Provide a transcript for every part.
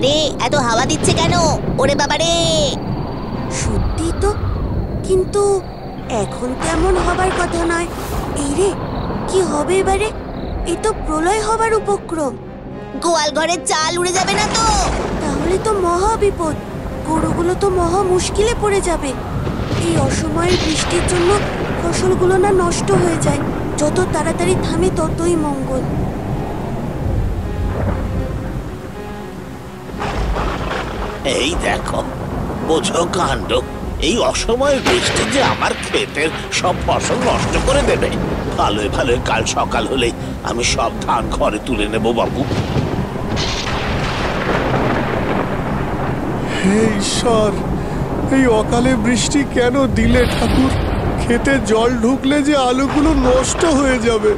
আরে এত হাওয়া দিচ্ছে কেন? ওরে বাবা রে! সত্যি তো, কিন্তু এখন তেমন হবার কথা নয়। এই রে, কি হবে এবারে? এ তো প্রলয় হবার উপক্রম। গোয়াল ঘরের চাল উড়ে যাবে না তো? তাহলে তো মহা বিপদ। গরুগুলো তো মহা মুশকিলে পড়ে যাবে। এই অসময়ের বৃষ্টির জন্য ফসলগুলো না নষ্ট হয়ে যায়। যত তাড়াতাড়ি থামে ততই মঙ্গল। এই দেখো, বোঝো কাণ্ড। এই অসময়ের বৃষ্টি যে আমার ক্ষেতের সব ফসল নষ্ট করে দেবে। ভালোই ভালোই কাল সকাল হলেই আমি সব ধান ঘরে তুলে নেব বাবু। হে ঈশ্বর, এই অকালে বৃষ্টি কেন দিলে ঠাকুর? খেতে জল ঢুকলে যে আলুগুলো নষ্ট হয়ে যাবে।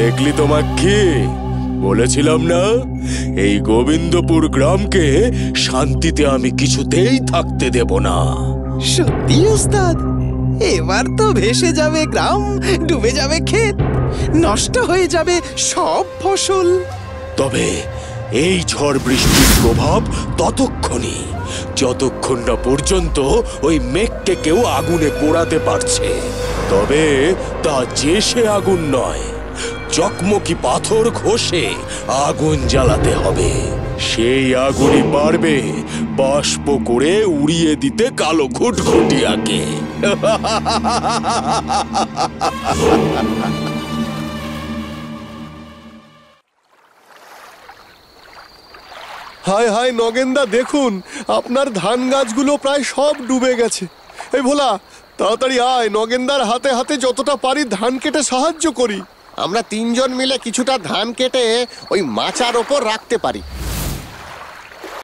দেখলি তোমার কি বলেছিলাম না, এই গোবিন্দপুর গ্রামকে শান্তিতে আমি কিছুতেই থাকতে দেব না। সত্যি ওস্তাদ, এবার তো ভেসে যাবে গ্রাম, ডুবে যাবে ক্ষেত, নষ্ট হয়ে যাবে সব ফসল। তবে এই ঝড় বৃষ্টির প্রভাব ততক্ষণই, যতক্ষণ না পর্যন্ত ওই মেঘকে কেউ আগুনে পোড়াতে পারছে। তবে তা যে সে আগুন নয়, চকমকি পাথর ঘষে আগুন জ্বালাতে হবে। সেই আগুনই পারবে বাষ্প করে উড়িয়ে দিতে কালো ঘুটঘুটিয়াকে। হায় হায় নগেনদা, দেখুন আপনার ধান গাছগুলো প্রায় সব ডুবে গেছে। এই ভোলা, তাড়াতাড়ি আয়, নগেনদার হাতে হাতে যতটা পারি ধান কেটে সাহায্য করি। আমরা তিনজন মিলে কিছুটা ধান কেটে ওই মাচার ওপর রাখতে পারি।